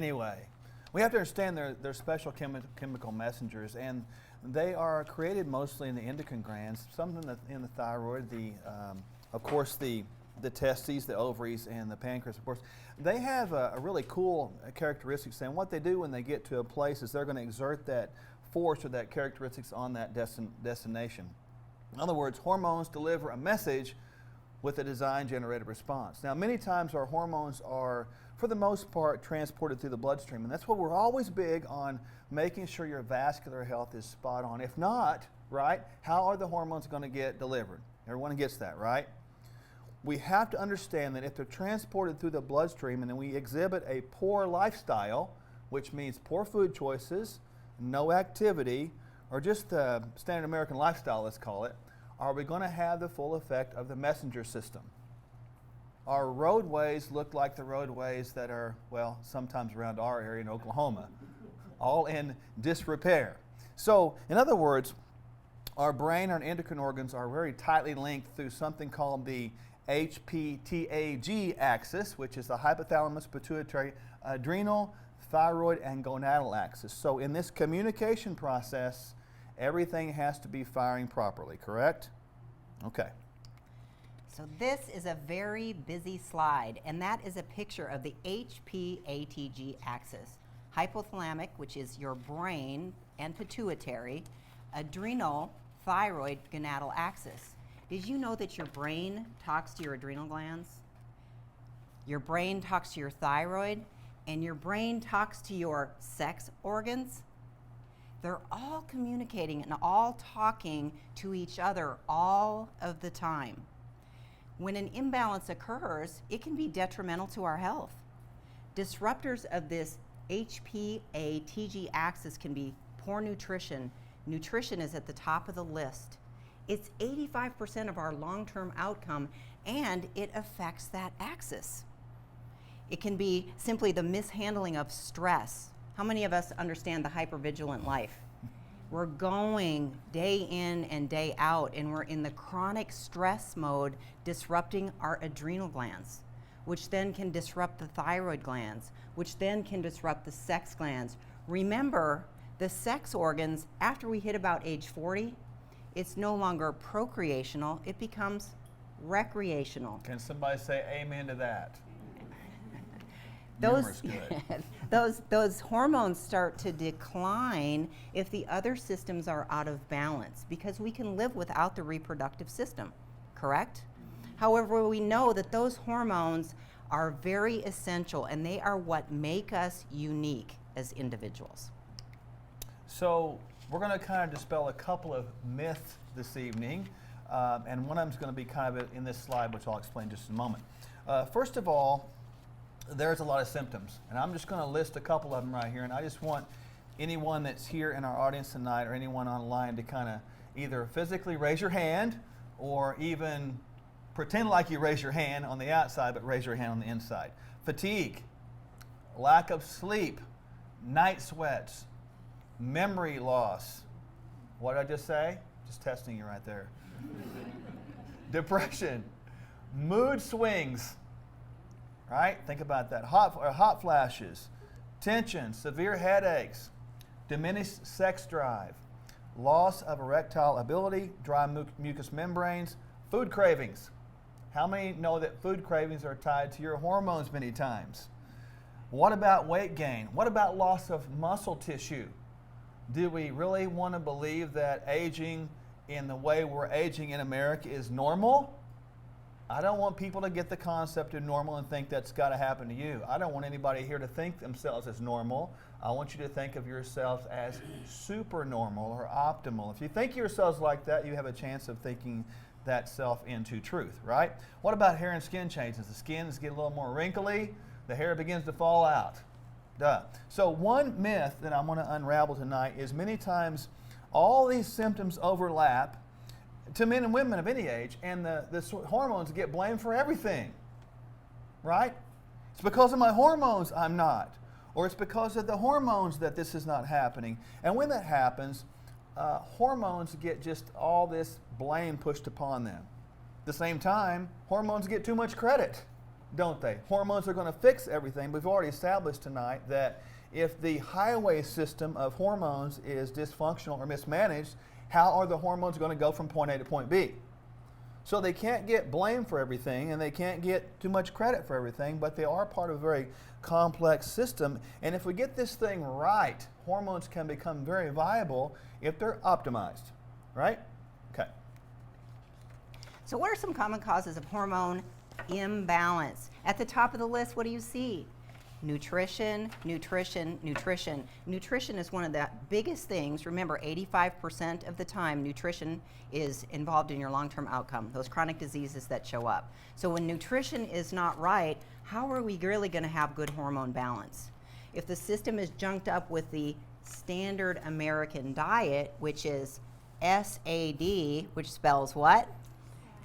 Anyway, we have to understand they're special chemical messengers, and they are created mostly in the endocrine glands, some in the thyroid, of course the testes, the ovaries, and the pancreas, of course. They have a really cool characteristics, and what they do when they get to a place is they're going to exert that force or that characteristics on that destination. In other words, hormones deliver a message with a design-generated response. Now, many times our hormones are, for the most part, transported through the bloodstream, and that's why we're always big on making sure your vascular health is spot on. If not, right, how are the hormones going to get delivered? Everyone gets that, right? We have to understand that if they're transported through the bloodstream and then we exhibit a poor lifestyle, which means poor food choices, no activity, or just the standard American lifestyle, let's call it, are we going to have the full effect of the messenger system? Our roadways look like the roadways that are, well, sometimes around our area in Oklahoma, all in disrepair. So, in other words, our brain and endocrine organs are very tightly linked through something called the HPATG axis, which is the hypothalamus, pituitary, adrenal, thyroid, and gonadal axis. So in this communication process, everything has to be firing properly, correct? Okay. So this is a very busy slide, and that is a picture of the HPATG axis. Hypothalamic, which is your brain and pituitary, adrenal, thyroid, gonadal axis. Did you know that your brain talks to your adrenal glands? Your brain talks to your thyroid, and your brain talks to your sex organs? They're all communicating and all talking to each other all of the time. When an imbalance occurs, it can be detrimental to our health. Disruptors of this HPATG axis can be poor nutrition. Nutrition is at the top of the list. It's 85% of our long-term outcome, and it affects that axis. It can be simply the mishandling of stress. How many of us understand the hypervigilant life? We're going day in and day out, and we're in the chronic stress mode, disrupting our adrenal glands, which then can disrupt the thyroid glands, which then can disrupt the sex glands. Remember, the sex organs, after we hit about age 40, it's no longer procreational, it becomes recreational. Can somebody say amen to that? Those hormones start to decline if the other systems are out of balance, because we can live without the reproductive system, correct? However, we know that those hormones are very essential, and they are what make us unique as individuals. So we're going to kind of dispel a couple of myths this evening, and one of them is going to be kind of in this slide, which I'll explain in just a moment. First of all, there's a lot of symptoms, and I'm just going to list a couple of them right here, and I just want anyone that's here in our audience tonight or anyone online to kind of either physically raise your hand or even pretend like you raise your hand on the outside but raise your hand on the inside. Fatigue, lack of sleep, night sweats, memory loss. What did I just say? Just testing you right there. Depression, mood swings. Right? Think about that. Hot flashes, tension, severe headaches, diminished sex drive, loss of erectile ability, dry mucous membranes, food cravings. How many know that food cravings are tied to your hormones many times? What about weight gain? What about loss of muscle tissue? Do we really want to believe that aging in the way we're aging in America is normal? I don't want people to get the concept of normal and think that's got to happen to you. I don't want anybody here to think themselves as normal. I want you to think of yourselves as super normal or optimal. If you think yourselves like that, you have a chance of thinking that self into truth, right? What about hair and skin changes? The skin is getting a little more wrinkly, the hair begins to fall out. Duh. So one myth that I want to unravel tonight is many times all these symptoms overlap to men and women of any age, and the hormones get blamed for everything, right? It's because of my hormones I'm not, or it's because of the hormones that this is not happening. And when that happens, hormones get just all this blame pushed upon them. At the same time, hormones get too much credit. don't they? Hormones are going to fix everything. We've already established tonight that if the highway system of hormones is dysfunctional or mismanaged, how are the hormones going to go from point A to point B? So they can't get blamed for everything, and they can't get too much credit for everything, but they are part of a very complex system. And if we get this thing right, hormones can become very viable if they're optimized, right? Okay. So what are some common causes of hormone imbalance? At the top of the list, what do you see? Nutrition, nutrition, nutrition. Nutrition is one of the biggest things. Remember, 85% of the time, nutrition is involved in your long-term outcome, those chronic diseases that show up. So when nutrition is not right, how are we really going to have good hormone balance? If the system is junked up with the standard American diet, which is SAD, which spells what?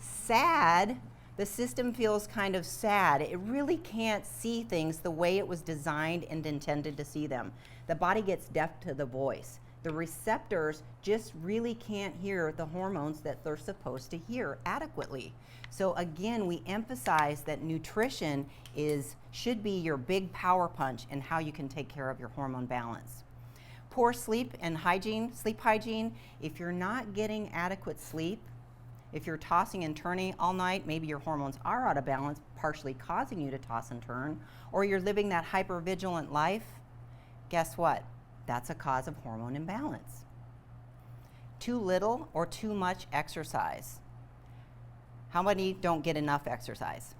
Sad. The system feels kind of sad. It really can't see things the way it was designed and intended to see them. The body gets deaf to the voice. The receptors just really can't hear the hormones that they're supposed to hear adequately. So again, we emphasize that nutrition should be your big power punch in how you can take care of your hormone balance. Poor sleep and sleep hygiene, if you're not getting adequate sleep, if you're tossing and turning all night, maybe your hormones are out of balance, partially causing you to toss and turn, or you're living that hypervigilant life, guess what? That's a cause of hormone imbalance. Too little or too much exercise. How many don't get enough exercise?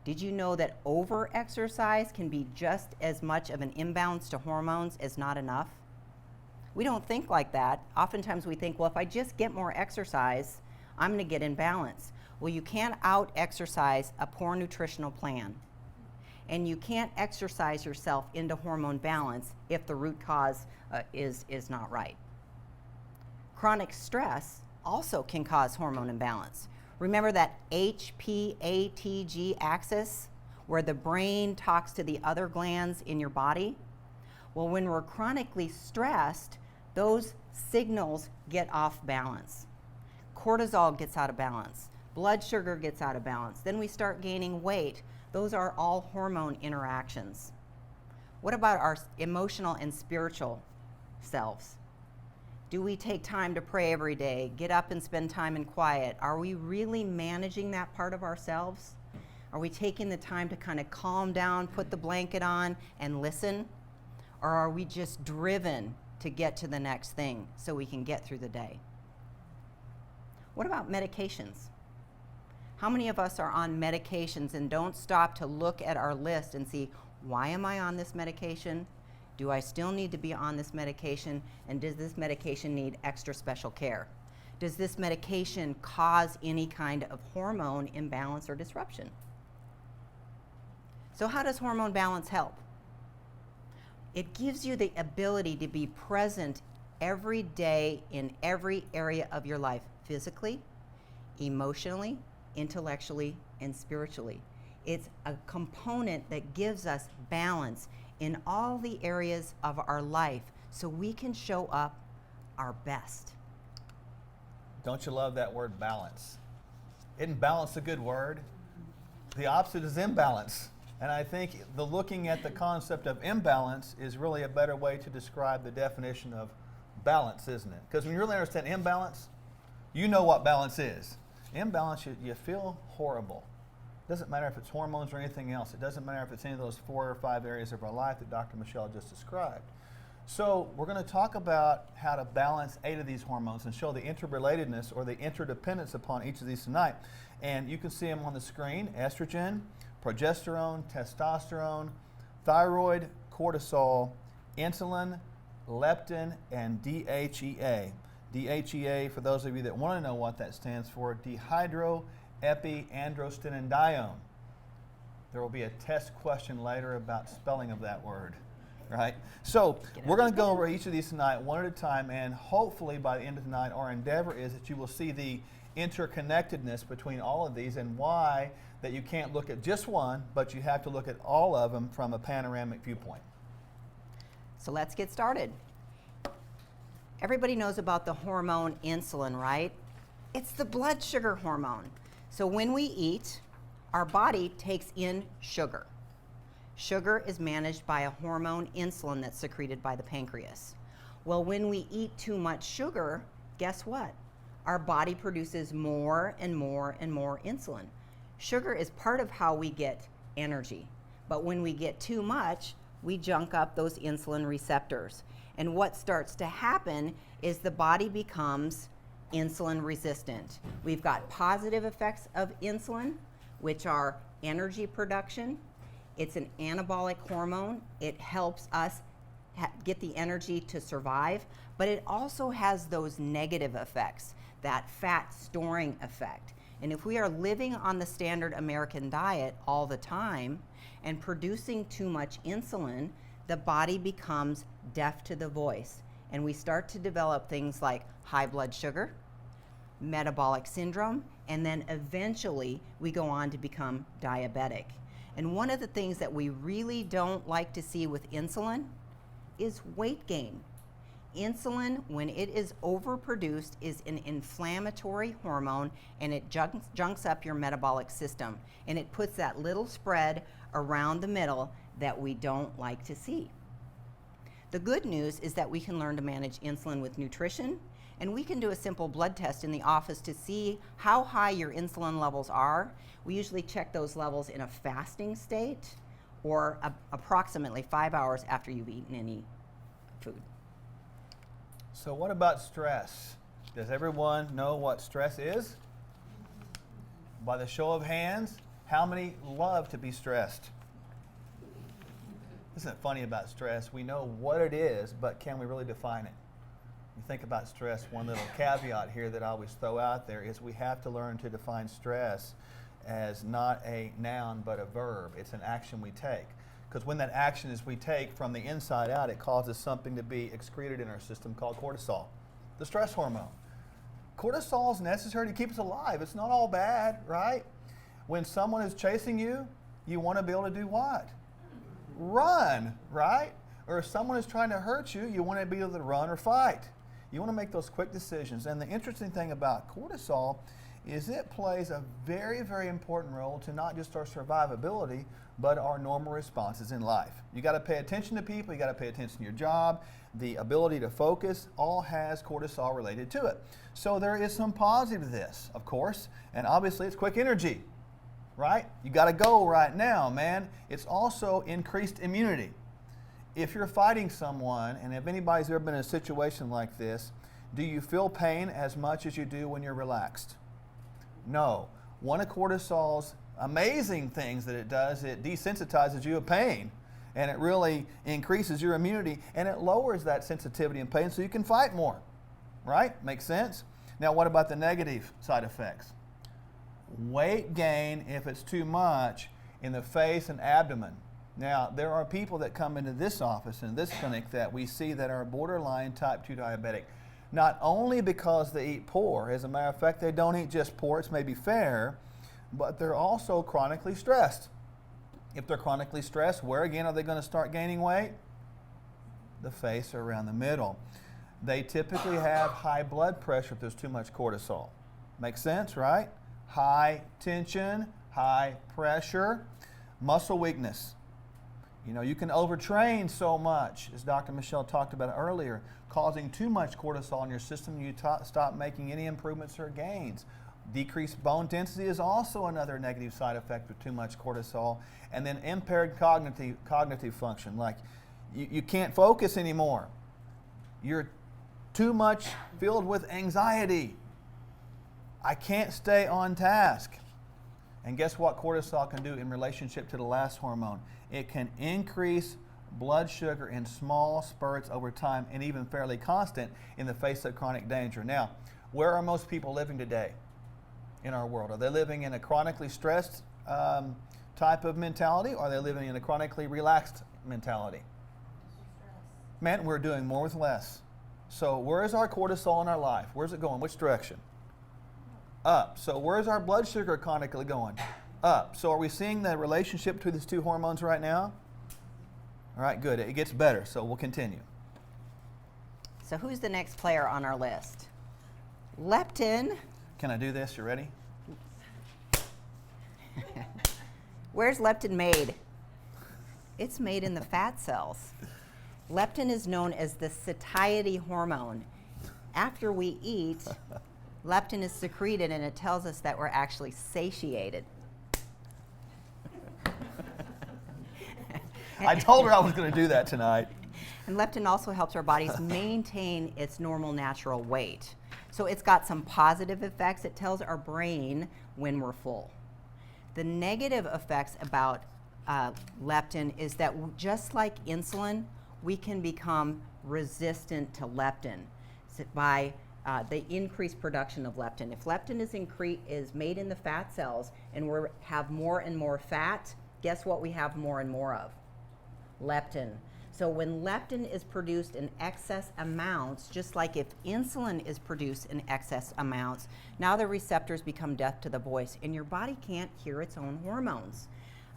Did you know that over-exercise can be just as much of an imbalance to hormones as not enough? We don't think like that. Oftentimes we think, well, if I just get more exercise, I'm going to get in balance. Well, you can't out-exercise a poor nutritional plan. And you can't exercise yourself into hormone balance if the root cause is not right. Chronic stress also can cause hormone imbalance. Remember that HPATG axis where the brain talks to the other glands in your body? Well, when we're chronically stressed, those signals get off balance. Cortisol gets out of balance. Blood sugar gets out of balance. Then we start gaining weight. Those are all hormone interactions. What about our emotional and spiritual selves? Do we take time to pray every day, get up and spend time in quiet? Are we really managing that part of ourselves? Are we taking the time to kind of calm down, put the blanket on, and listen? Or are we just driven to get to the next thing so we can get through the day? What about medications? How many of us are on medications and don't stop to look at our list and see, why am I on this medication? Do I still need to be on this medication? And does this medication need extra special care? Does this medication cause any kind of hormone imbalance or disruption? So how does hormone balance help? It gives you the ability to be present every day in every area of your life, physically, emotionally, intellectually, and spiritually. It's a component that gives us balance in all the areas of our life so we can show up our best. Don't you love that word balance? Isn't balance a good word? The opposite is imbalance. And I think looking at the concept of imbalance is really a better way to describe the definition of balance, isn't it? Because when you really understand imbalance, you know what balance is. Imbalance, you feel horrible. It doesn't matter if it's hormones or anything else. It doesn't matter if it's any of those 4 or 5 areas of our life that Dr. Michelle just described. So we're going to talk about how to balance 8 of these hormones and show the interrelatedness or the interdependence upon each of these tonight. And you can see them on the screen: estrogen, progesterone, testosterone, thyroid, cortisol, insulin, leptin, and DHEA. DHEA, for those of you that want to know what that stands for, dehydroepiandrosterone. There will be a test question later about spelling of that word, right? So we're going to go over each of these tonight one at a time, and hopefully by the end of tonight our endeavor is that you will see the interconnectedness between all of these and why that you can't look at just one, but you have to look at all of them from a panoramic viewpoint. So let's get started. Everybody knows about the hormone insulin, right? It's the blood sugar hormone. So when we eat, our body takes in sugar. Sugar is managed by a hormone, insulin, that's secreted by the pancreas. Well, when we eat too much sugar, guess what? Our body produces more and more and more insulin. Sugar is part of how we get energy. But when we get too much, we junk up those insulin receptors. And what starts to happen is the body becomes insulin resistant. We've got positive effects of insulin, which are energy production. It's an anabolic hormone. It helps us get the energy to survive, but it also has those negative effects, that fat storing effect. And if we are living on the standard American diet all the time and producing too much insulin, the body becomes deaf to the voice. And we start to develop things like high blood sugar, metabolic syndrome, and then eventually we go on to become diabetic. And one of the things that we really don't like to see with insulin is weight gain. Insulin, when it is overproduced, is an inflammatory hormone, and it junks up your metabolic system. And it puts that little spread around the middle that we don't like to see. The good news is that we can learn to manage insulin with nutrition, and we can do a simple blood test in the office to see how high your insulin levels are. We usually check those levels in a fasting state or approximately 5 hours after you've eaten any food. So what about stress? Does everyone know what stress is? By the show of hands, how many love to be stressed? Isn't it funny about stress? We know what it is, but can we really define it? You think about stress, one little caveat here that I always throw out there is we have to learn to define stress as not a noun but a verb. It's an action we take. Because when that action is we take from the inside out, it causes something to be excreted in our system called cortisol, the stress hormone. Cortisol is necessary to keep us alive. It's not all bad, right? When someone is chasing you, you want to be able to do what? Run, right? Or if someone is trying to hurt you, you want to be able to run or fight. You want to make those quick decisions. And the interesting thing about cortisol is it plays a very, very important role to not just our survivability, but our normal responses in life. You got to pay attention to people, you got to pay attention to your job, the ability to focus, all has cortisol related to it. So there is some positive to this, of course, and obviously it's quick energy, right? You got to go right now, man. It's also increased immunity. If you're fighting someone, and if anybody's ever been in a situation like this, do you feel pain as much as you do when you're relaxed? No. One of cortisol's amazing things that it does, it desensitizes you of pain, and it really increases your immunity, and it lowers that sensitivity and pain so you can fight more, right? Makes sense? Now what about the negative side effects? Weight gain, if it's too much, in the face and abdomen. Now, there are people that come into this office, in this clinic, that we see that are borderline type 2 diabetic. Not only because they eat poor, as a matter of fact, they don't eat just poor, it's maybe fair, but they're also chronically stressed. If they're chronically stressed, where again are they going to start gaining weight? The face or around the middle. They typically have high blood pressure if there's too much cortisol. Makes sense, right? High tension, high pressure, muscle weakness. You know, you can overtrain so much, as Dr. Michelle talked about earlier, causing too much cortisol in your system, you stop making any improvements or gains. Decreased bone density is also another negative side effect of too much cortisol. And then impaired cognitive function, like you can't focus anymore. You're too much filled with anxiety. I can't stay on task. And guess what cortisol can do in relationship to the last hormone? It can increase blood sugar in small spurts over time and even fairly constant in the face of chronic danger. Now, where are most people living today in our world? Are they living in a chronically stressed type of mentality, or are they living in a chronically relaxed mentality? Man, we're doing more with less. So where is our cortisol in our life? Where's it going? Which direction? Up. So where's our blood sugar chronically going? Up. So are we seeing the relationship between these two hormones right now? All right, good. It gets better, so we'll continue. So who's the next player on our list? Leptin. Can I do this? You ready? Where's leptin made? It's made in the fat cells. Leptin is known as the satiety hormone. After we eat, leptin is secreted and it tells us that we're actually satiated. I told her I was going to do that tonight. And leptin also helps our bodies maintain its normal natural weight. So it's got some positive effects. It tells our brain when we're full. The negative effects about leptin is that just like insulin, we can become resistant to leptin by the increased production of leptin. If leptin is made in the fat cells and we have more and more fat, guess what we have more and more of? Leptin. So when leptin is produced in excess amounts, just like if insulin is produced in excess amounts, now the receptors become deaf to the voice and your body can't hear its own hormones.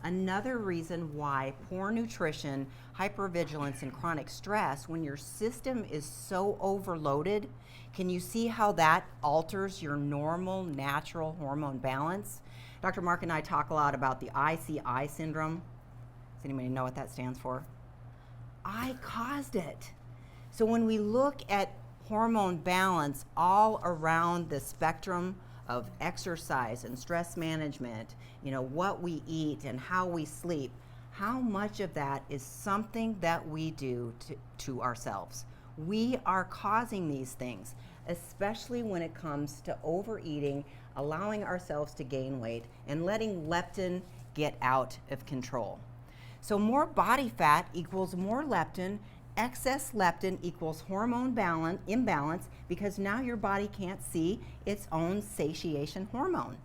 Another reason why poor nutrition, hypervigilance, and chronic stress, when your system is so overloaded, can you see how that alters your normal, natural hormone balance? Dr. Mark and I talk a lot about the ICI syndrome. Does anybody know what that stands for? I caused it. So when we look at hormone balance all around the spectrum of exercise and stress management, what we eat and how we sleep, how much of that is something that we do to ourselves? We are causing these things, especially when it comes to overeating, allowing ourselves to gain weight, and letting leptin get out of control. So more body fat equals more leptin. Excess leptin equals hormone imbalance because now your body can't see its own satiation hormone.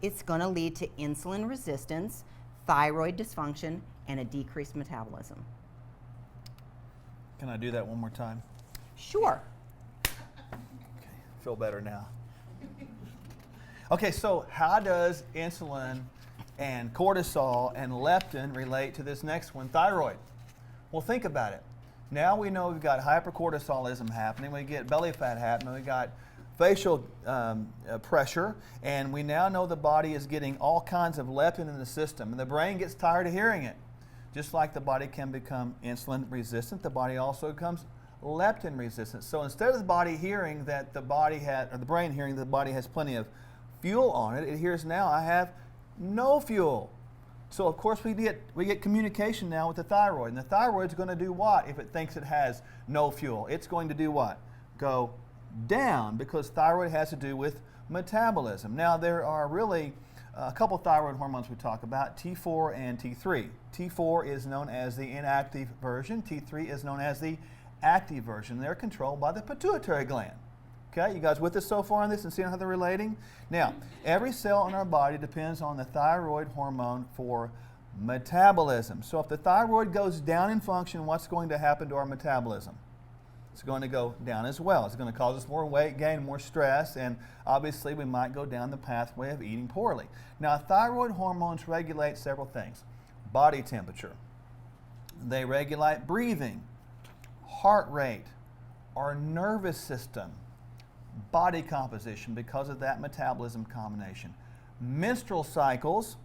It's going to lead to insulin resistance, thyroid dysfunction, and a decreased metabolism. Can I do that one more time? Sure. Okay, feel better now. Okay, so how does insulin and cortisol and leptin relate to this next one, thyroid? Well, think about it. Now we know we've got hypercortisolism happening, we get belly fat happening, we got facial pressure, and we now know the body is getting all kinds of leptin in the system, and the brain gets tired of hearing it. Just like the body can become insulin resistant, the body also becomes leptin resistant. So instead of the body hearing that the body had, or the brain hearing that the body has plenty of fuel on it, it hears now I have no fuel. So of course we get communication now with the thyroid, and the thyroid's going to do what if it thinks it has no fuel? It's going to do what? Go down, because thyroid has to do with metabolism. Now there are really a couple thyroid hormones we talk about, T4 and T3. T4 is known as the inactive version, T3 is known as the active version. They're controlled by the pituitary gland. Okay, you guys with us so far on this and seeing how they're relating? Now, every cell in our body depends on the thyroid hormone for metabolism. So if the thyroid goes down in function, what's going to happen to our metabolism? It's going to go down as well. It's going to cause us more weight gain, more stress, and obviously we might go down the pathway of eating poorly. Now, thyroid hormones regulate several things. Body temperature. They regulate breathing, heart rate, our nervous system, body composition because of that metabolism combination, menstrual cycles,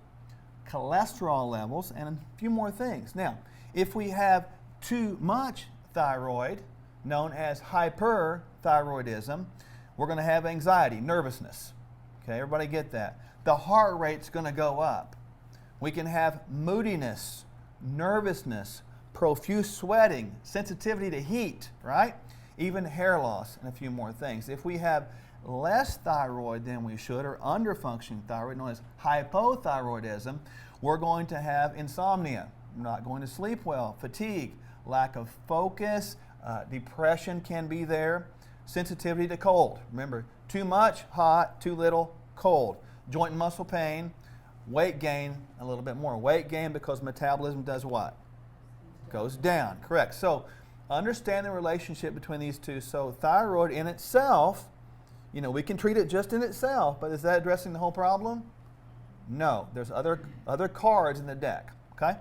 cholesterol levels, and a few more things. Now, if we have too much thyroid, known as hyperthyroidism, we're going to have anxiety, nervousness. Okay, everybody get that? The heart rate's going to go up. We can have moodiness, nervousness, profuse sweating, sensitivity to heat, right? Even hair loss and a few more things. If we have less thyroid than we should, or underfunctioning thyroid, known as hypothyroidism, we're going to have insomnia. We're not going to sleep well, fatigue, lack of focus, depression can be there, sensitivity to cold. Remember, too much hot, too little cold. Joint and muscle pain, weight gain, a little bit more. Weight gain because metabolism does what? Goes down, correct. So understand the relationship between these two. So thyroid in itself, we can treat it just in itself, but is that addressing the whole problem? No, there's other cards in the deck, okay?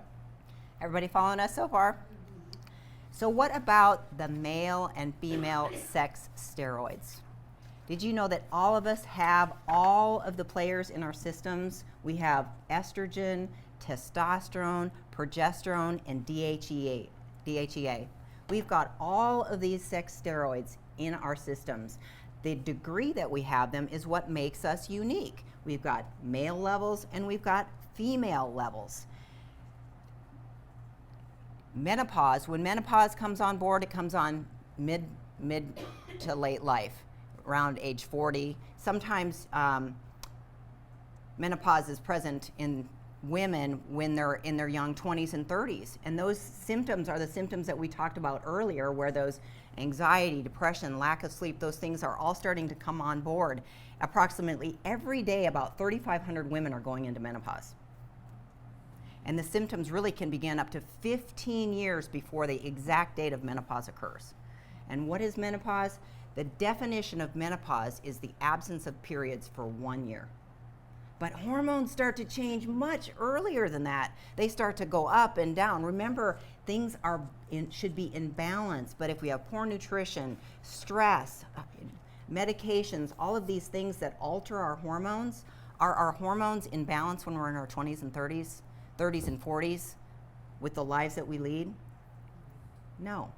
Everybody following us so far? So what about the male and female sex steroids? Did you know that all of us have all of the players in our systems? We have estrogen, testosterone, progesterone, and DHEA. We've got all of these sex steroids in our systems. The degree that we have them is what makes us unique. We've got male levels and we've got female levels. Menopause, when menopause comes on board, it comes on mid to late life, around age 40. Sometimes menopause is present in women when they're in their young 20s and 30s. And those symptoms are the symptoms that we talked about earlier, where those anxiety, depression, lack of sleep, those things are all starting to come on board. Approximately every day, about 3,500 women are going into menopause. And the symptoms really can begin up to 15 years before the exact date of menopause occurs. And what is menopause? The definition of menopause is the absence of periods for 1 year. But hormones start to change much earlier than that. They start to go up and down. Remember, things should be in balance, but if we have poor nutrition, stress, medications, all of these things that alter our hormones, are our hormones in balance when we're in our 20s and 30s and 40s with the lives that we lead? No.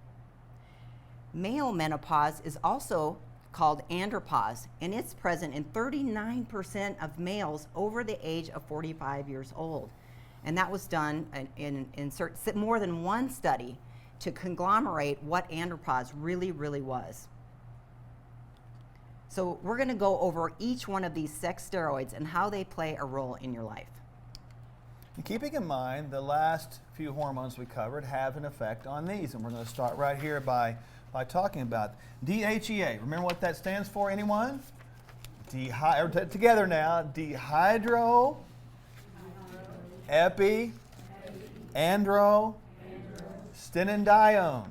Male menopause is also called andropause, and it's present in 39% of males over the age of 45 years old. And that was done in more than one study to conglomerate what andropause really, really was. So we're going to go over each one of these sex steroids and how they play a role in your life. And keeping in mind the last few hormones we covered have an effect on these, and we're going to start right here by talking about DHEA. Remember what that stands for, anyone? Together now, dehydro, epi, andro, stenedione.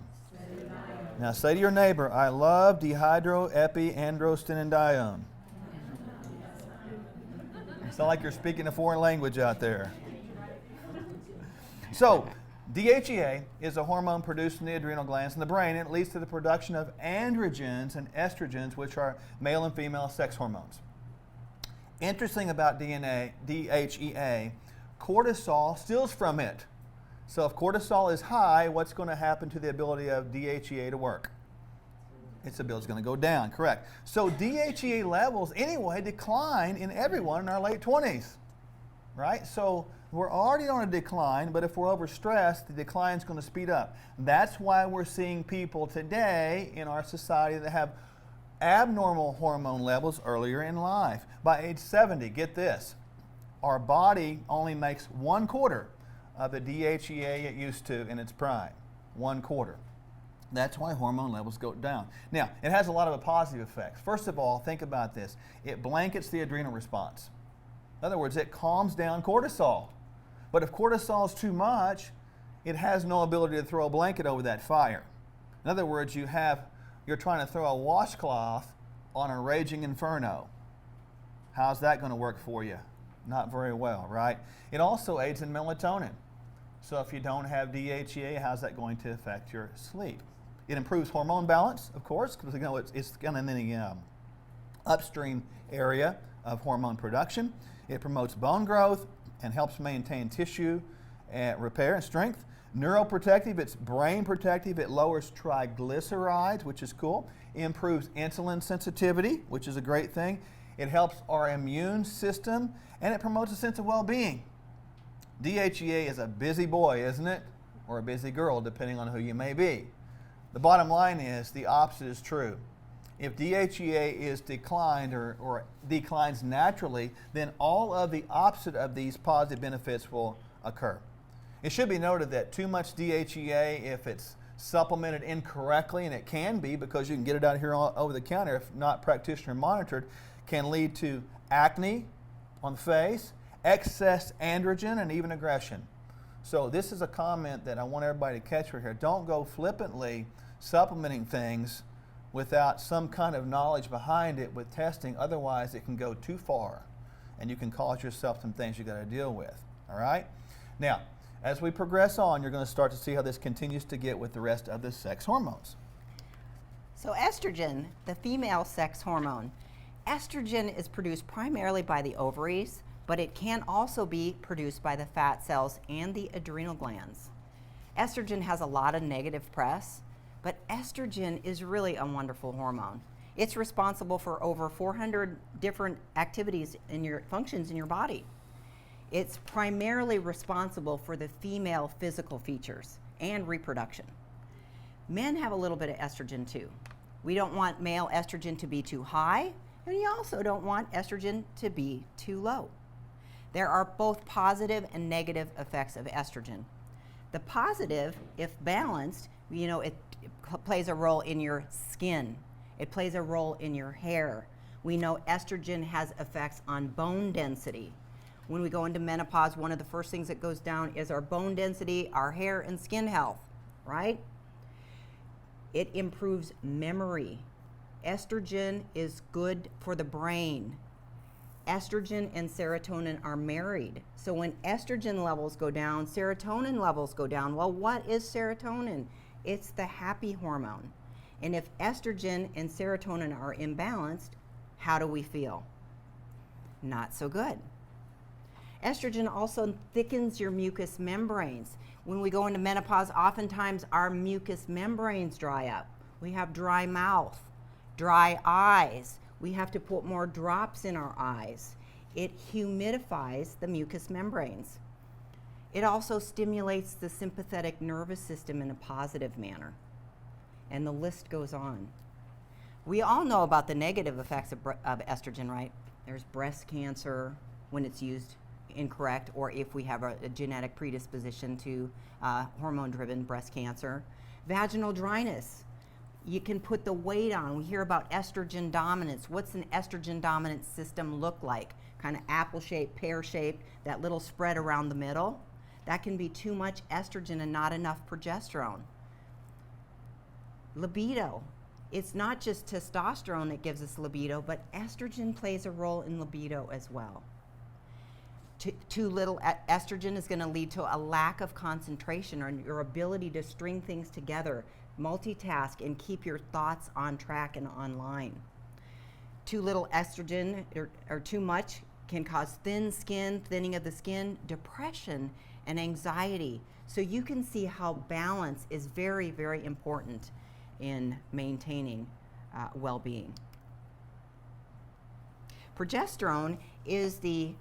Now say to your neighbor, I love dehydro, epi, andro, stenedione. You sound like you're speaking a foreign language out there. So, DHEA is a hormone produced in the adrenal glands in the brain, and it leads to the production of androgens and estrogens, which are male and female sex hormones. Interesting about DHEA, cortisol steals from it. So if cortisol is high, what's going to happen to the ability of DHEA to work? Its ability is going to go down, correct. So DHEA levels anyway decline in everyone in our late 20s, right? So we're already on a decline, but if we're overstressed, the decline is going to speed up. That's why we're seeing people today in our society that have abnormal hormone levels earlier in life. By age 70, get this, our body only makes 1/4 of the DHEA it used to in its prime. 1/4. That's why hormone levels go down. Now, it has a lot of positive effects. First of all, think about this. It blankets the adrenal response. In other words, it calms down cortisol. But if cortisol is too much, it has no ability to throw a blanket over that fire. In other words, you're trying to throw a washcloth on a raging inferno. How's that going to work for you? Not very well, right? It also aids in melatonin. So if you don't have DHEA, how's that going to affect your sleep? It improves hormone balance, of course, because it's kind of in the upstream area of hormone production. It promotes bone growth and helps maintain tissue repair and strength. Neuroprotective, it's brain protective. It lowers triglycerides, which is cool. It improves insulin sensitivity, which is a great thing. It helps our immune system, and it promotes a sense of well-being. DHEA is a busy boy, isn't it? Or a busy girl, depending on who you may be. The bottom line is the opposite is true. If DHEA is declined or declines naturally, then all of the opposite of these positive benefits will occur. It should be noted that too much DHEA, if it's supplemented incorrectly, and it can be because you can get it out here over the counter if not practitioner monitored, can lead to acne on the face, excess androgen, and even aggression. So this is a comment that I want everybody to catch right here. Don't go flippantly supplementing things without some kind of knowledge behind it with testing. Otherwise, it can go too far, and you can cause yourself some things you got to deal with. All right? Now, as we progress on, you're going to start to see how this continues to get with the rest of the sex hormones. So estrogen, the female sex hormone. Estrogen is produced primarily by the ovaries, but it can also be produced by the fat cells and the adrenal glands. Estrogen has a lot of negative press, but estrogen is really a wonderful hormone. It's responsible for over 400 different activities in your functions in your body. It's primarily responsible for the female physical features and reproduction. Men have a little bit of estrogen too. We don't want male estrogen to be too high, and we also don't want estrogen to be too low. There are both positive and negative effects of estrogen. The positive, if balanced, it plays a role in your skin. It plays a role in your hair. We know estrogen has effects on bone density. When we go into menopause, one of the first things that goes down is our bone density, our hair and skin health, right? It improves memory. Estrogen is good for the brain. Estrogen and serotonin are married. So when estrogen levels go down, serotonin levels go down. Well, what is serotonin? It's the happy hormone. And if estrogen and serotonin are imbalanced, how do we feel? Not so good. Estrogen also thickens your mucous membranes. When we go into menopause, oftentimes our mucous membranes dry up. We have dry mouth, dry eyes. We have to put more drops in our eyes. It humidifies the mucous membranes. It also stimulates the sympathetic nervous system in a positive manner. And the list goes on. We all know about the negative effects of estrogen, right? There's breast cancer when it's used incorrect, or if we have a genetic predisposition to hormone-driven breast cancer. Vaginal dryness. You can put the weight on. We hear about estrogen dominance. What's an estrogen dominant system look like? Kind of apple-shaped, pear-shaped, that little spread around the middle. That can be too much estrogen and not enough progesterone. Libido. It's not just testosterone that gives us libido, but estrogen plays a role in libido as well. Too little estrogen is going to lead to a lack of concentration or your ability to string things together, multitask, and keep your thoughts on track and online. Too little estrogen or too much can cause thin skin, thinning of the skin, depression, and anxiety. So you can see how balance is very, very important in maintaining well-being. Progesterone is the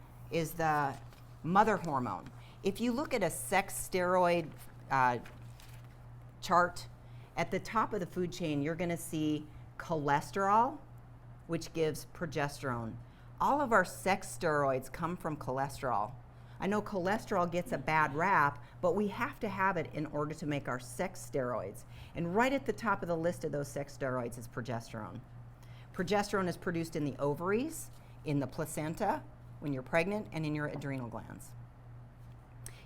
mother hormone. If you look at a sex steroid chart, at the top of the food chain, you're going to see cholesterol, which gives progesterone. All of our sex steroids come from cholesterol. I know cholesterol gets a bad rap, but we have to have it in order to make our sex steroids. And right at the top of the list of those sex steroids is progesterone. Progesterone is produced in the ovaries, in the placenta, when you're pregnant, and in your adrenal glands.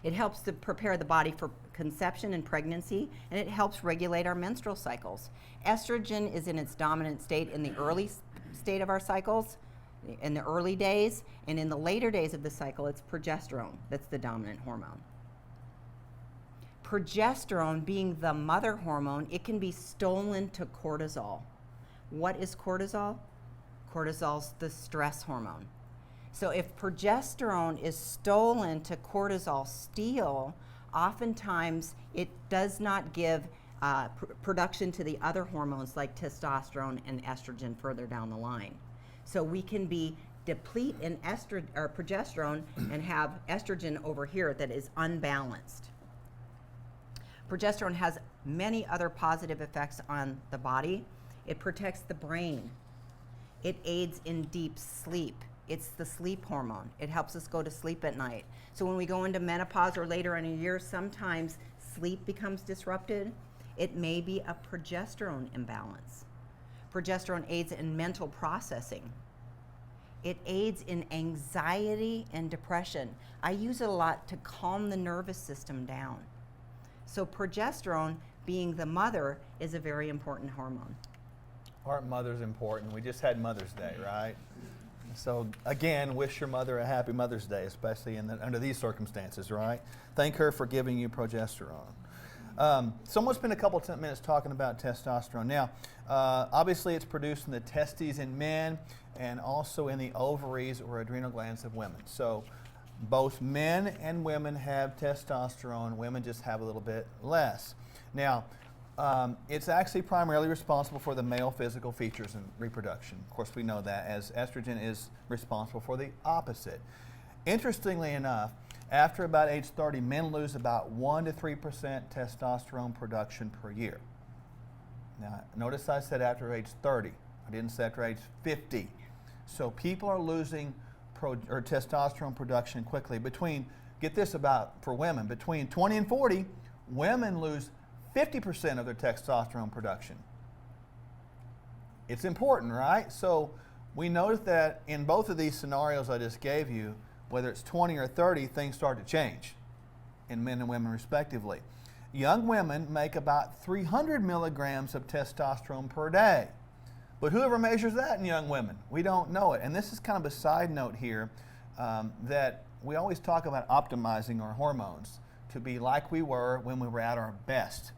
It helps to prepare the body for conception and pregnancy, and it helps regulate our menstrual cycles. Estrogen is in its dominant state in the early state of our cycles, in the early days, and in the later days of the cycle, it's progesterone that's the dominant hormone. Progesterone, being the mother hormone, it can be stolen to cortisol. What is cortisol? Cortisol's the stress hormone. So if progesterone is stolen to cortisol steal, oftentimes it does not give production to the other hormones like testosterone and estrogen further down the line. So we can be deplete in progesterone and have estrogen over here that is unbalanced. Progesterone has many other positive effects on the body. It protects the brain. It aids in deep sleep. It's the sleep hormone. It helps us go to sleep at night. So when we go into menopause or later in a year, sometimes sleep becomes disrupted. It may be a progesterone imbalance. Progesterone aids in mental processing. It aids in anxiety and depression. I use it a lot to calm the nervous system down. So progesterone, being the mother, is a very important hormone. Aren't mothers important? We just had Mother's Day, right? So again, wish your mother a happy Mother's Day, especially under these circumstances, right? Thank her for giving you progesterone. So I'm going to spend a couple of minutes talking about testosterone. Now, obviously it's produced in the testes in men and also in the ovaries or adrenal glands of women. So both men and women have testosterone. Women just have a little bit less. Now, it's actually primarily responsible for the male physical features and reproduction. Of course, we know that, as estrogen is responsible for the opposite. Interestingly enough, after about age 30, men lose about 1 to 3% testosterone production per year. Now, notice I said after age 30. I didn't say after age 50. So people are losing testosterone production quickly. Get this about for women, between 20 and 40, women lose 50% of their testosterone production. It's important, right? So we notice that in both of these scenarios I just gave you, whether it's 20 or 30, things start to change in men and women respectively. Young women make about 300 milligrams of testosterone per day. But whoever measures that in young women? We don't know it. And this is kind of a side note here that we always talk about optimizing our hormones to be like we were when we were at our best.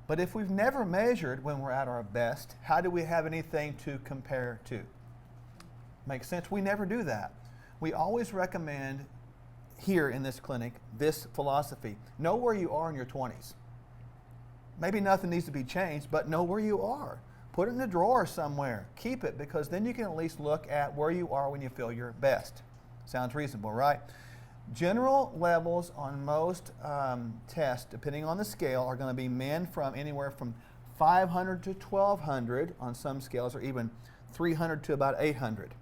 But if we've never measured when we're at our best, how do we have anything to compare to? Makes sense? We never do that. We always recommend here in this clinic this philosophy. Know where you are in your 20s. Maybe nothing needs to be changed, but know where you are. Put it in a drawer somewhere. Keep it, because then you can at least look at where you are when you feel your best. Sounds reasonable, right? General levels on most tests, depending on the scale, are going to be men from anywhere from 500 to 1200 on some scales, or even 300 to about 800.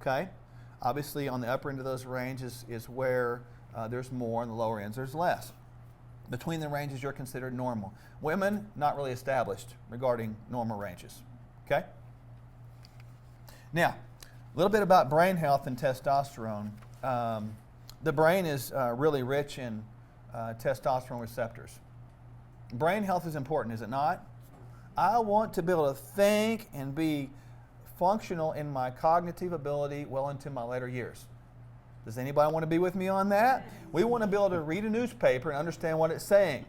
Okay? Obviously, on the upper end of those ranges is where there's more, and the lower ends there's less. Between the ranges, you're considered normal. Women, not really established regarding normal ranges. Okay? Now, a little bit about brain health and testosterone. The brain is really rich in testosterone receptors. Brain health is important, is it not? I want to be able to think and be functional in my cognitive ability well into my later years. Does anybody want to be with me on that? We want to be able to read a newspaper and understand what it's saying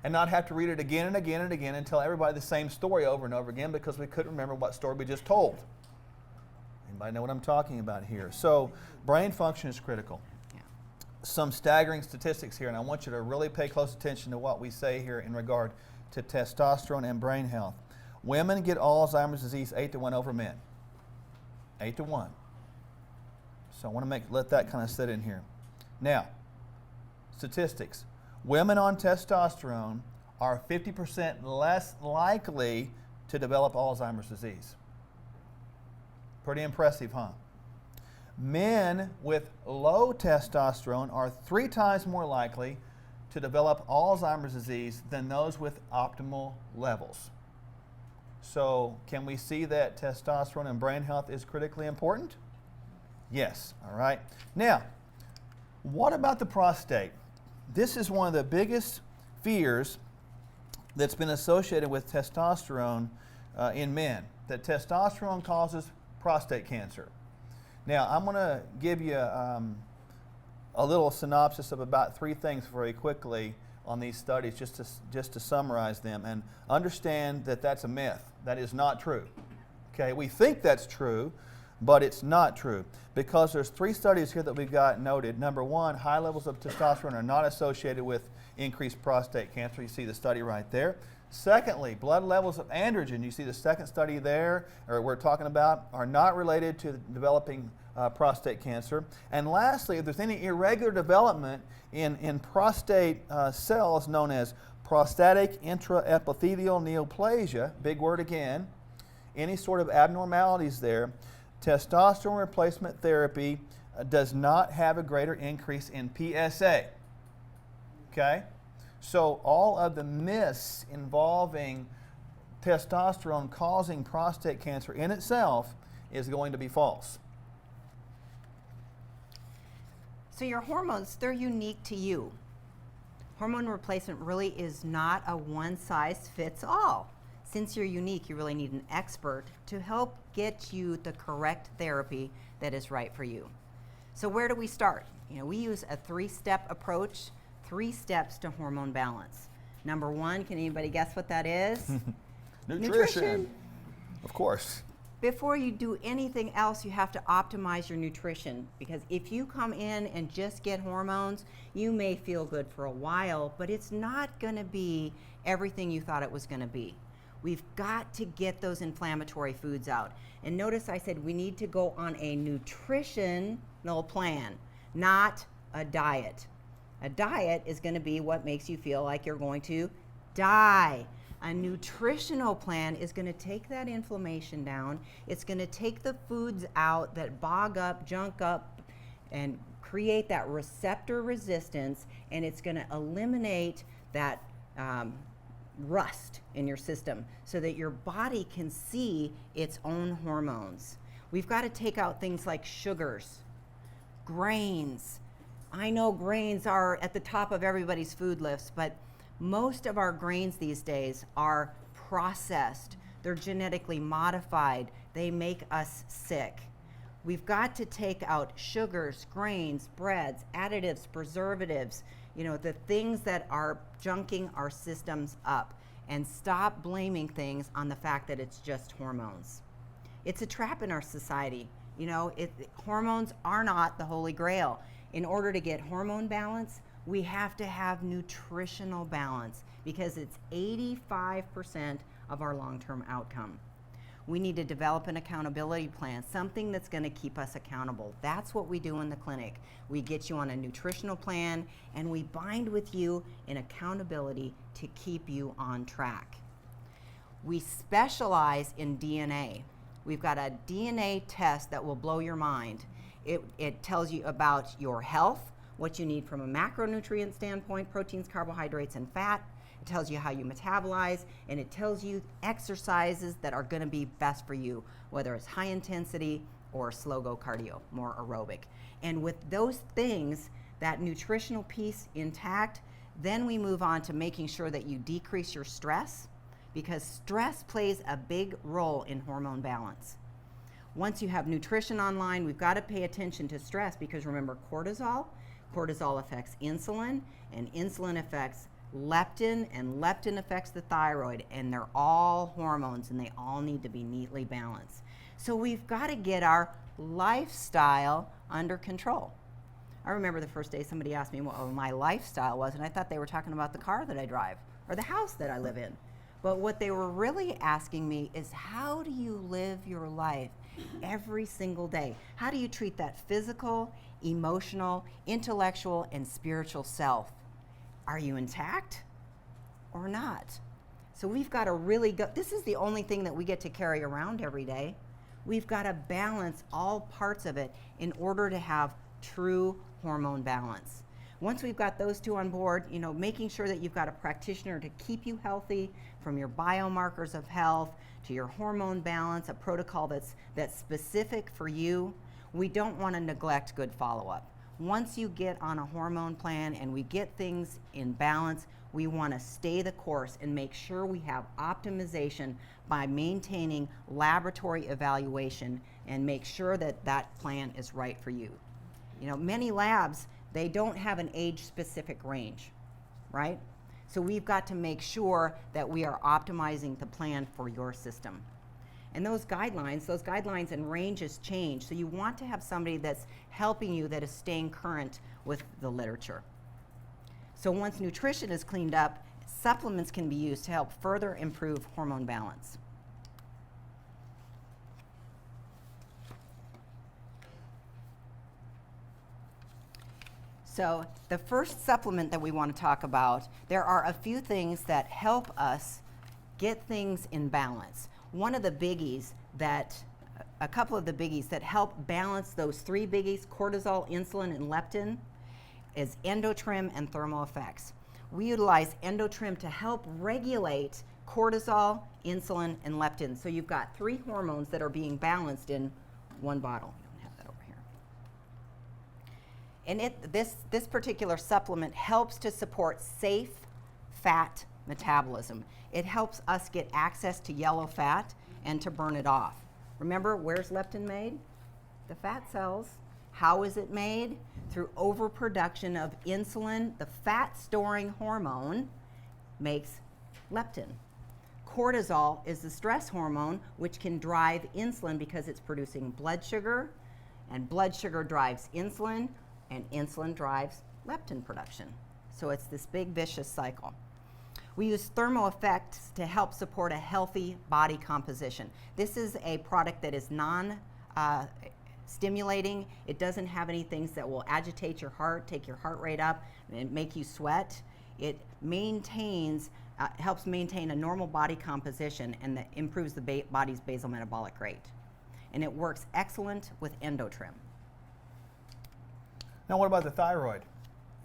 and not have to read it again and again and again and tell everybody the same story over and over again because we couldn't remember what story we just told. Anybody know what I'm talking about here? So brain function is critical. Yeah. Some staggering statistics here, and I want you to really pay close attention to what we say here in regard to testosterone and brain health. Women get Alzheimer's disease 8 to 1 over men. 8 to 1. So I want to let that kind of sit in here. Now, statistics. Women on testosterone are 50% less likely to develop Alzheimer's disease. Pretty impressive, huh? Men with low testosterone are 3 times more likely to develop Alzheimer's disease than those with optimal levels. So can we see that testosterone and brain health is critically important? Yes, all right. Now, what about the prostate? This is one of the biggest fears that's been associated with testosterone in men, that testosterone causes prostate cancer. Now, I'm going to give you a little synopsis of about 3 things very quickly on these studies just to summarize them and understand that that's a myth. That is not true. Okay, we think that's true, but it's not true because there's 3 studies here that we've got noted. Number 1, high levels of testosterone are not associated with increased prostate cancer. You see the study right there. Secondly, blood levels of androgen, you see the second study there, or we're talking about, are not related to developing prostate cancer. And lastly, if there's any irregular development in prostate cells known as prostatic intraepithelial neoplasia, big word again, any sort of abnormalities there, testosterone replacement therapy does not have a greater increase in PSA. Okay? So all of the myths involving testosterone causing prostate cancer in itself is going to be false. So your hormones, they're unique to you. Hormone replacement really is not a one-size-fits-all. Since you're unique, you really need an expert to help get you the correct therapy that is right for you. So where do we start? We use a 3-step approach, 3 steps to hormone balance. Number one, can anybody guess what that is? Nutrition. Of course. Before you do anything else, you have to optimize your nutrition, because if you come in and just get hormones, you may feel good for a while, but it's not going to be everything you thought it was going to be. We've got to get those inflammatory foods out. And notice I said we need to go on a nutritional plan, not a diet. A diet is going to be what makes you feel like you're going to die. A nutritional plan is going to take that inflammation down. It's going to take the foods out that bog up, junk up, and create that receptor resistance, and it's going to eliminate that rust in your system so that your body can see its own hormones. We've got to take out things like sugars, grains. I know grains are at the top of everybody's food list, but most of our grains these days are processed. They're genetically modified. They make us sick. We've got to take out sugars, grains, breads, additives, preservatives, the things that are junking our systems up, and stop blaming things on the fact that it's just hormones. It's a trap in our society. Hormones are not the holy grail. In order to get hormone balance, we have to have nutritional balance, because it's 85% of our long-term outcome. We need to develop an accountability plan, something that's going to keep us accountable. That's what we do in the clinic. We get you on a nutritional plan, and we bind with you in accountability to keep you on track. We specialize in DNA. We've got a DNA test that will blow your mind. It tells you about your health, what you need from a macronutrient standpoint, proteins, carbohydrates, and fat. It tells you how you metabolize, and it tells you exercises that are going to be best for you, whether it's high intensity or slow go cardio, more aerobic. And with those things, that nutritional piece intact, then we move on to making sure that you decrease your stress, because stress plays a big role in hormone balance. Once you have nutrition online, we've got to pay attention to stress, because remember, cortisol affects insulin, and insulin affects leptin, and leptin affects the thyroid, and they're all hormones, and they all need to be neatly balanced. So we've got to get our lifestyle under control. I remember the first day somebody asked me what my lifestyle was, and I thought they were talking about the car that I drive or the house that I live in. But what they were really asking me is, how do you live your life every single day? How do you treat that physical, emotional, intellectual, and spiritual self? Are you intact or not? So we've got to really go. This is the only thing that we get to carry around every day. We've got to balance all parts of it in order to have true hormone balance. Once we've got those two on board, making sure that you've got a practitioner to keep you healthy, from your biomarkers of health to your hormone balance, a protocol that's specific for you. We don't want to neglect good follow-up. Once you get on a hormone plan and we get things in balance, we want to stay the course and make sure we have optimization by maintaining laboratory evaluation and make sure that that plan is right for you. Many labs, they don't have an age-specific range, right? So we've got to make sure that we are optimizing the plan for your system. And those guidelines and ranges change. So you want to have somebody that's helping you, that is staying current with the literature. So once nutrition is cleaned up, supplements can be used to help further improve hormone balance. So the first supplement that we want to talk about, there are a few things that help us get things in balance. A couple of the biggies that help balance those three biggies, cortisol, insulin, and leptin, is endotrim and thermal effects. We utilize endotrim to help regulate cortisol, insulin, and leptin. So you've got three hormones that are being balanced in one bottle. I don't have that over here. And this particular supplement helps to support safe fat metabolism. It helps us get access to yellow fat and to burn it off. Remember, where's leptin made? The fat cells. How is it made? Through overproduction of insulin, the fat-storing hormone, makes leptin. Cortisol is the stress hormone, which can drive insulin because it's producing blood sugar, and blood sugar drives insulin, and insulin drives leptin production. So it's this big vicious cycle. We use thermal effects to help support a healthy body composition. This is a product that is non-stimulating. It doesn't have any things that will agitate your heart, take your heart rate up, and make you sweat. It maintains, helps maintain a normal body composition, and that improves the body's basal metabolic rate. And it works excellent with endotrim. Now what about the thyroid?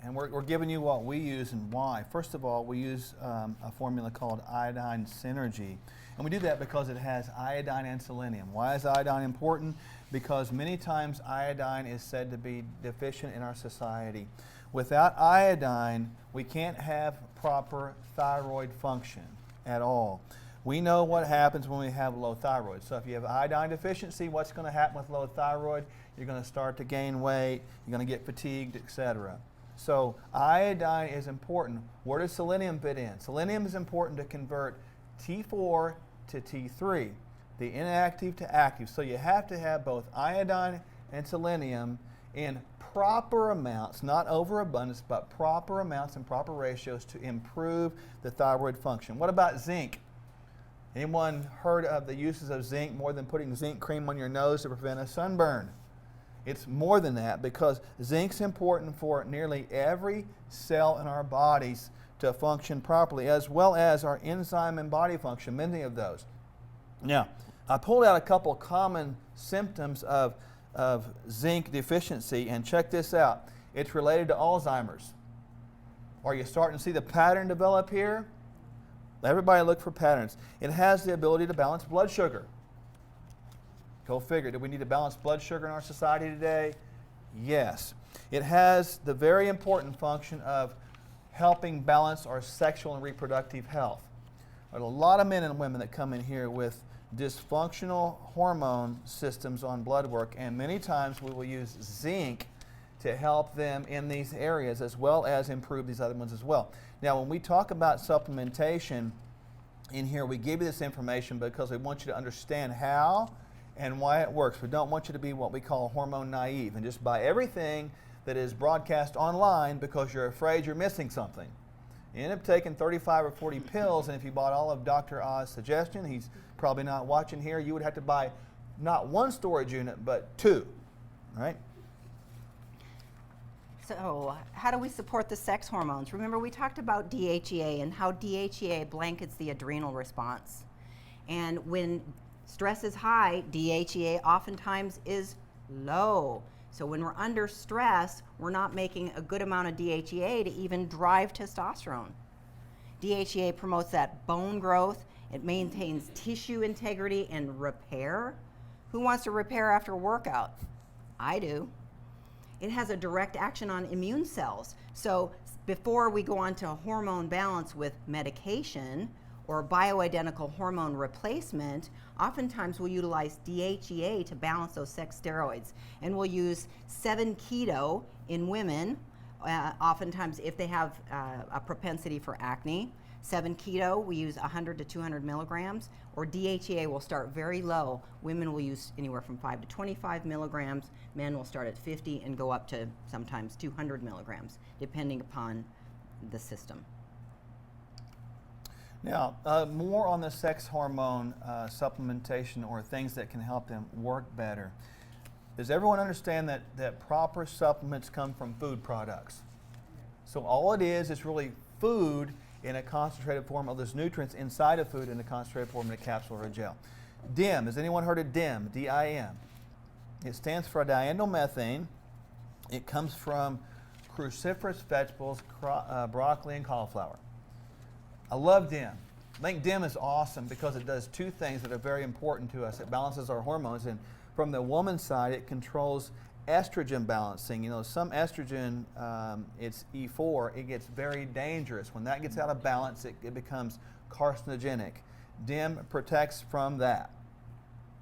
And we're giving you what we use and why. First of all, we use a formula called iodine synergy. And we do that because it has iodine and selenium. Why is iodine important? Because many times iodine is said to be deficient in our society. Without iodine, we can't have proper thyroid function at all. We know what happens when we have low thyroid. So if you have iodine deficiency, what's going to happen with low thyroid? You're going to start to gain weight, you're going to get fatigued, etc. So iodine is important. Where does selenium fit in? Selenium is important to convert T4 to T3, the inactive to active. So you have to have both iodine and selenium in proper amounts, not overabundance, but proper amounts and proper ratios to improve the thyroid function. What about zinc? Anyone heard of the uses of zinc more than putting zinc cream on your nose to prevent a sunburn? It's more than that, because zinc's important for nearly every cell in our bodies to function properly, as well as our enzyme and body function, many of those. Now, I pulled out a couple common symptoms of zinc deficiency, and check this out. It's related to Alzheimer's. Are you starting to see the pattern develop here? Everybody look for patterns. It has the ability to balance blood sugar. Go figure. Do we need to balance blood sugar in our society today? Yes. It has the very important function of helping balance our sexual and reproductive health. There are a lot of men and women that come in here with dysfunctional hormone systems on blood work, and many times we will use zinc to help them in these areas, as well as improve these other ones as well. Now, when we talk about supplementation in here, we give you this information because we want you to understand how and why it works. We don't want you to be what we call hormone naive and just buy everything that is broadcast online because you're afraid you're missing something. You end up taking 35 or 40 pills, and if you bought all of Dr. Oz's suggestion, he's probably not watching here, you would have to buy not one storage unit, but two, right? So how do we support the sex hormones? Remember, we talked about DHEA and how DHEA blankets the adrenal response. And when stress is high, DHEA oftentimes is low. So when we're under stress, we're not making a good amount of DHEA to even drive testosterone. DHEA promotes that bone growth. It maintains tissue integrity and repair. Who wants to repair after a workout? I do. It has a direct action on immune cells. So before we go on to hormone balance with medication or bioidentical hormone replacement, oftentimes we'll utilize DHEA to balance those sex steroids. And we'll use 7-keto in women, oftentimes if they have a propensity for acne. 7-keto, we use 100 to 200 milligrams, or DHEA will start very low. Women will use anywhere from 5 to 25 milligrams. Men will start at 50 and go up to sometimes 200 milligrams, depending upon the system. Now, more on the sex hormone supplementation or things that can help them work better. Does everyone understand that proper supplements come from food products? So all it is really food in a concentrated form of those nutrients inside of food in a concentrated form in a capsule or a gel. DIM, has anyone heard of DIM? D-I-M. It stands for diindolylmethane. It comes from cruciferous vegetables, broccoli and cauliflower. I love DIM. I think DIM is awesome because it does two things that are very important to us. It balances our hormones, and from the woman's side, it controls estrogen balancing. You know, some estrogen, it's E4, it gets very dangerous. When that gets out of balance, it becomes carcinogenic. DIM protects from that.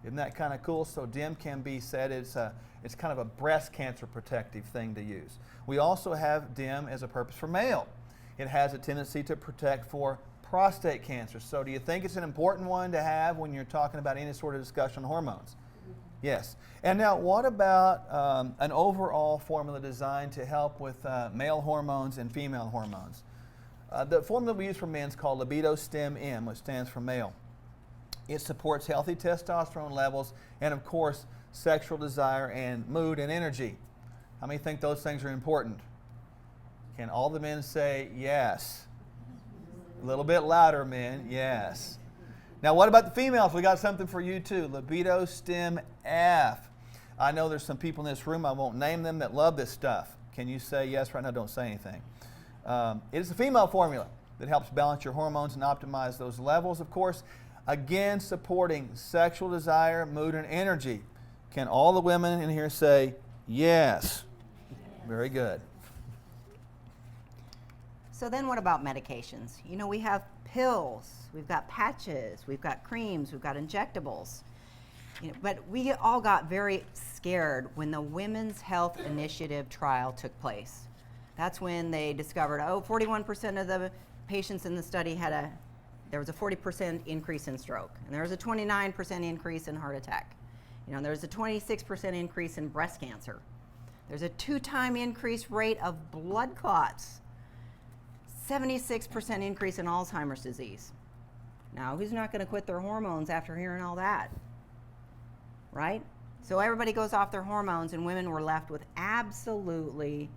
Isn't that kind of cool? So DIM can be said it's kind of a breast cancer protective thing to use. We also have DIM as a purpose for male. It has a tendency to protect for prostate cancer. So do you think it's an important one to have when you're talking about any sort of discussion on hormones? Yes. And now what about an overall formula designed to help with male hormones and female hormones? The formula we use for men is called Libido Stim M, which stands for male. It supports healthy testosterone levels and, of course, sexual desire and mood and energy. How many think those things are important? Can all the men say yes? A little bit louder, men. Yes. Now, what about the females? We got something for you too. Libido Stim F. I know there's some people in this room, I won't name them, that love this stuff. Can you say yes right now? Don't say anything. It is a female formula that helps balance your hormones and optimize those levels, of course. Again, supporting sexual desire, mood, and energy. Can all the women in here say yes? Very good. So then what about medications? You know, we have pills, we've got patches, we've got creams, we've got injectables. You know, but we all got very scared when the Women's Health Initiative trial took place. That's when they discovered, 41% of the patients in the study there was a 40% increase in stroke, and there was a 29% increase in heart attack. You know, there was a 26% increase in breast cancer. There's a 2-time increased rate of blood clots. 76% increase in Alzheimer's disease. Now, who's not going to quit their hormones after hearing all that? Right? So everybody goes off their hormones, and women were left with absolutely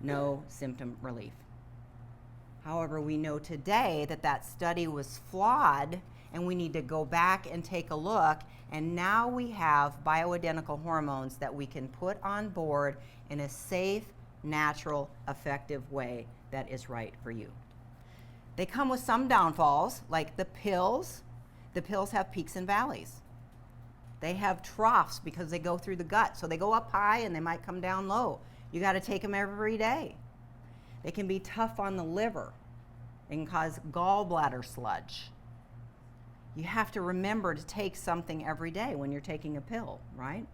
no symptom relief. However, we know today that that study was flawed, and we need to go back and take a look, and now we have bioidentical hormones that we can put on board in a safe, natural, effective way that is right for you. They come with some downfalls, like the pills. The pills have peaks and valleys. They have troughs because they go through the gut. So they go up high and they might come down low. You got to take them every day. They can be tough on the liver. They can cause gallbladder sludge. You have to remember to take something every day when you're taking a pill, right?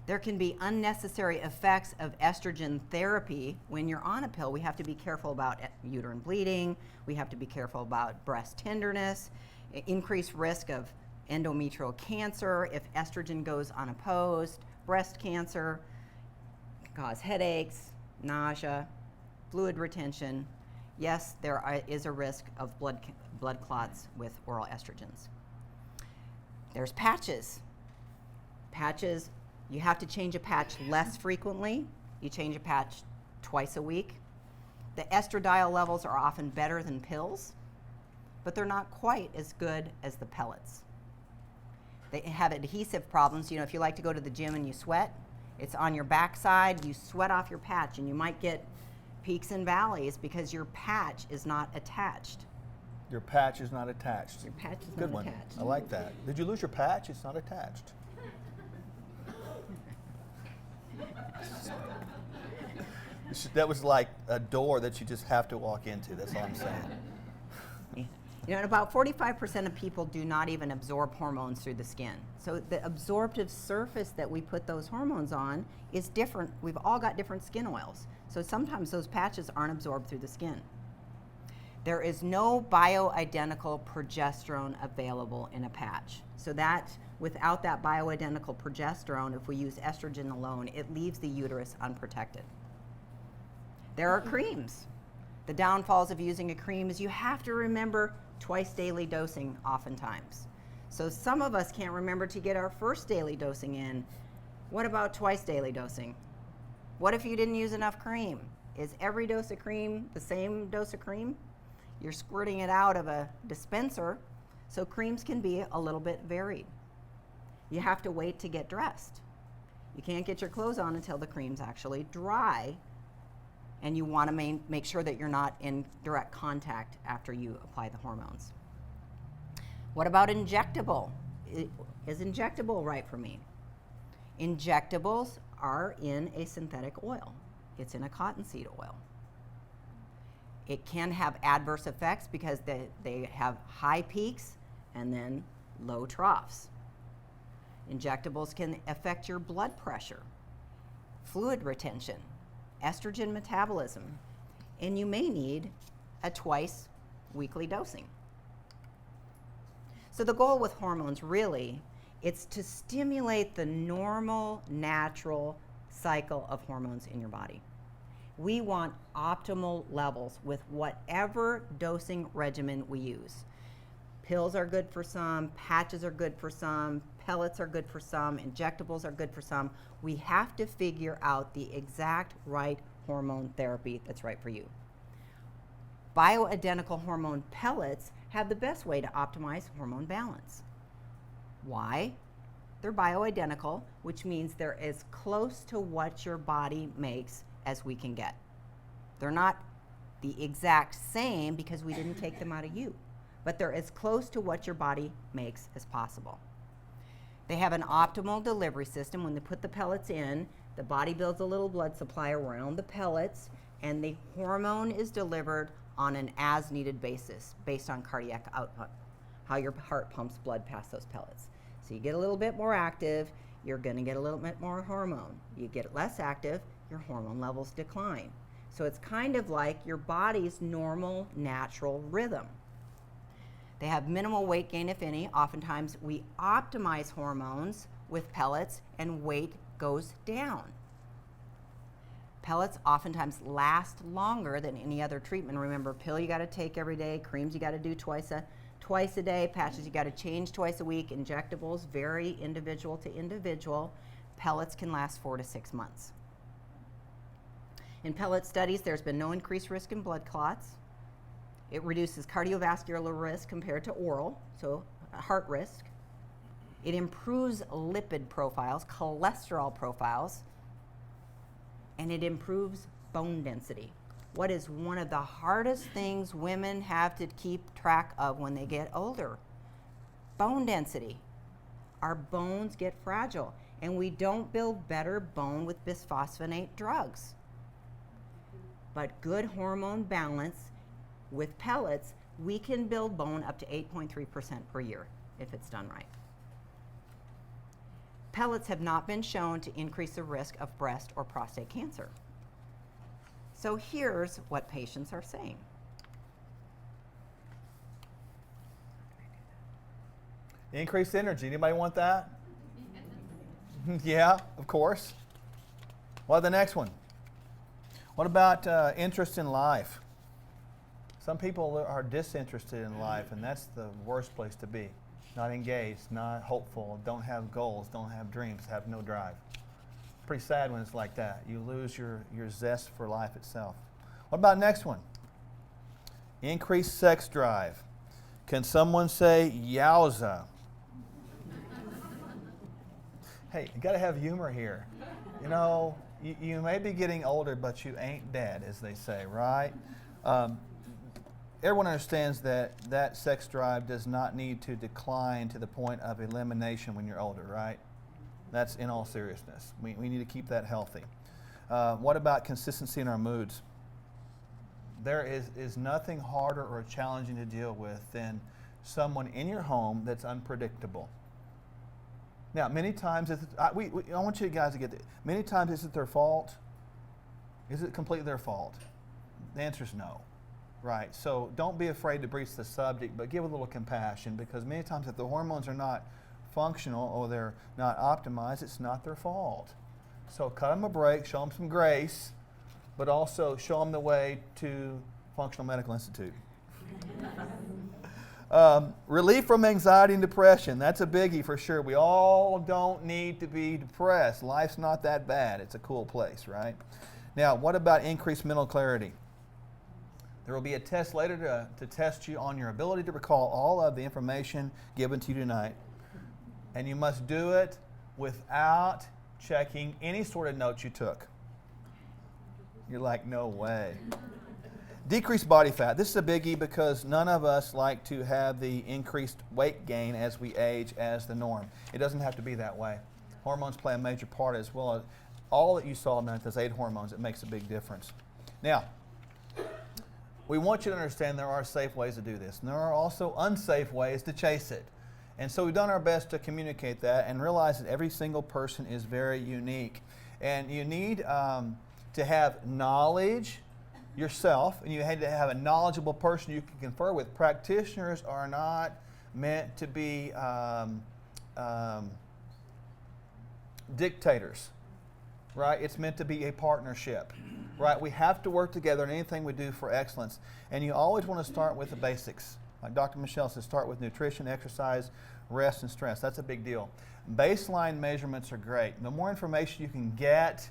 There can be unnecessary effects of estrogen therapy when you're on a pill. We have to be careful about uterine bleeding. We have to be careful about breast tenderness, increased risk of endometrial cancer if estrogen goes unopposed, breast cancer, can cause headaches, nausea, fluid retention. Yes, there is a risk of blood clots with oral estrogens. There's patches. Patches, you have to change a patch less frequently. You change a patch twice a week. The estradiol levels are often better than pills, but they're not quite as good as the pellets. They have adhesive problems. You know, if you like to go to the gym and you sweat, it's on your backside, you sweat off your patch, and you might get peaks and valleys because your patch is not attached. Your patch is not attached. Your patch is Good not one. attached. I like that. Did you lose your patch? It's not attached. That was like a door that you just have to walk into. That's all I'm saying. You know, and about 45% of people do not even absorb hormones through the skin. So the absorptive surface that we put those hormones on is different. We've all got different skin oils. So sometimes those patches aren't absorbed through the skin. There is no bioidentical progesterone available in a patch. So that, without that bioidentical progesterone, if we use estrogen alone, it leaves the uterus unprotected. There are creams. The downfalls of using a cream is you have to remember twice daily dosing oftentimes. So some of us can't remember to get our first daily dosing in. What about twice daily dosing? What if you didn't use enough cream? Is every dose of cream the same dose of cream? You're squirting it out of a dispenser, so creams can be a little bit varied. You have to wait to get dressed. You can't get your clothes on until the cream's actually dry, and you want to make sure that you're not in direct contact after you apply the hormones. What about injectable? Is injectable right for me? Injectables are in a synthetic oil. It's in a cottonseed oil. It can have adverse effects because they have high peaks and then low troughs. Injectables can affect your blood pressure, fluid retention, estrogen metabolism. and you may need a twice weekly dosing. So the goal with hormones really, it's to stimulate the normal, natural cycle of hormones in your body. We want optimal levels with whatever dosing regimen we use. Pills are good for some, patches are good for some, pellets are good for some, injectables are good for some. We have to figure out the exact right hormone therapy that's right for you. Bioidentical hormone pellets have the best way to optimize hormone balance. Why? They're bioidentical, which means they're as close to what your body makes as we can get. They're not the exact same because we didn't take them out of you, but they're as close to what your body makes as possible. They have an optimal delivery system. When they put the pellets in, the body builds a little blood supply around the pellets, and the hormone is delivered on an as-needed basis based on cardiac output, how your heart pumps blood past those pellets. So you get a little bit more active, you're going to get a little bit more hormone. You get less active, your hormone levels decline. So it's kind of like your body's normal, natural rhythm. They have minimal weight gain, if any. Oftentimes we optimize hormones with pellets and weight goes down. Pellets oftentimes last longer than any other treatment. Remember, pill you got to take every day, creams you got to do twice a day, patches you got to change twice a week, injectables vary individual to individual. Pellets can last 4 to 6 months. In pellet studies, there's been no increased risk in blood clots. It reduces cardiovascular risk compared to oral, so heart risk. It improves lipid profiles, cholesterol profiles, and it improves bone density. What is one of the hardest things women have to keep track of when they get older? Bone density. Our bones get fragile, and we don't build better bone with bisphosphonate drugs. But good hormone balance with pellets, we can build bone up to 8.3% per year if it's done right. Pellets have not been shown to increase the risk of breast or prostate cancer. So here's what patients are saying. Increased energy. Anybody want that? Yeah, of course. Well, the next one. What about interest in life? Some people are disinterested in life, and that's the worst place to be. Not engaged, not hopeful, don't have goals, don't have dreams, have no drive. Pretty sad when it's like that. You lose your zest for life itself. What about next one? Increased sex drive. Can someone say yowza? Hey, you got to have humor here. You know, you may be getting older, but you ain't dead, as they say, right? Everyone understands that sex drive does not need to decline to the point of elimination when you're older, right? That's in all seriousness. We need to keep that healthy. What about consistency in our moods? There is nothing harder or challenging to deal with than someone in your home that's unpredictable. Now, many times, I want you guys to get this. Many times, is it their fault? Is it completely their fault? The answer is no. Right, so don't be afraid to breach the subject, but give a little compassion, because many times if the hormones are not functional or they're not optimized, it's not their fault. So cut them a break, show them some grace, but also show them the way to Functional Medical Institute. Relief from anxiety and depression, that's a biggie for sure. We all don't need to be depressed. Life's not that bad. It's a cool place, right? Now, what about increased mental clarity? There will be a test later to test you on your ability to recall all of the information given to you tonight. And you must do it without checking any sort of notes you took. You're like, no way. Decreased body fat. This is a biggie because none of us like to have the increased weight gain as we age as the norm. It doesn't have to be that way. Hormones play a major part as well. As all that you saw tonight, those 8 hormones, it makes a big difference. Now, we want you to understand there are safe ways to do this, and there are also unsafe ways to chase it. And so we've done our best to communicate that and realize that every single person is very unique. And you need to have knowledge yourself, and you had to have a knowledgeable person you can confer with. Practitioners are not meant to be dictators, right? It's meant to be a partnership, right? We have to work together in anything we do for excellence. And you always want to start with the basics. Like Dr. Michelle says, start with nutrition, exercise, rest, and stress. That's a big deal. Baseline measurements are great. The more information you can get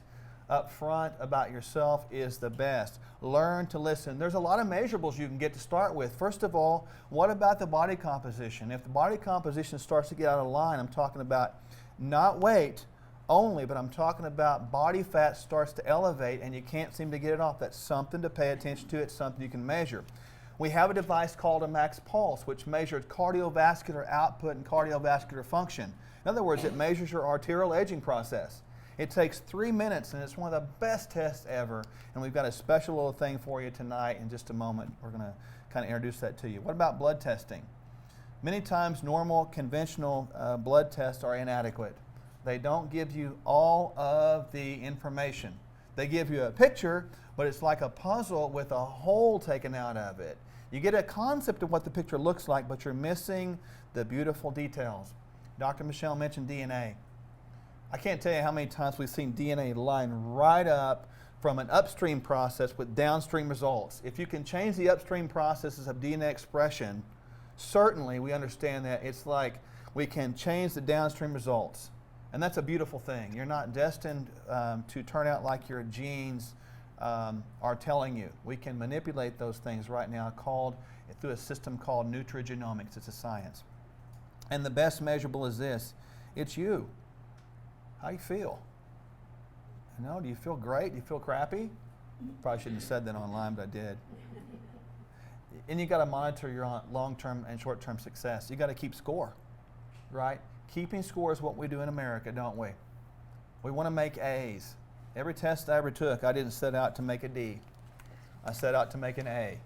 up front about yourself is the best. Learn to listen. There's a lot of measurables you can get to start with. First of all, what about the body composition? If the body composition starts to get out of line, I'm talking about not weight only, but I'm talking about body fat starts to elevate and you can't seem to get it off. That's something to pay attention to. It's something you can measure. We have a device called a max pulse, which measures cardiovascular output and cardiovascular function. In other words, it measures your arterial aging process. It takes 3 minutes, and it's one of the best tests ever. And we've got a special little thing for you tonight. In just a moment, we're going to kind of introduce that to you. What about blood testing? Many times, normal, conventional blood tests are inadequate. They don't give you all of the information. They give you a picture, but it's like a puzzle with a hole taken out of it. You get a concept of what the picture looks like, but you're missing the beautiful details. Dr. Michelle mentioned DNA. I can't tell you how many times we've seen DNA line right up from an upstream process with downstream results. If you can change the upstream processes of DNA expression, certainly we understand that it's like we can change the downstream results. And that's a beautiful thing. You're not destined to turn out like your genes are telling you. We can manipulate those things right now through a system called nutrigenomics. It's a science. And the best measurable is this. It's you. How do you feel? Do you feel great? Do you feel crappy? Probably shouldn't have said that online, but I did. And you got to monitor your long-term and short-term success. You got to keep score, right? Keeping score is what we do in America, don't we? We want to make A's. Every test I ever took, I didn't set out to make a D. I set out to make an A.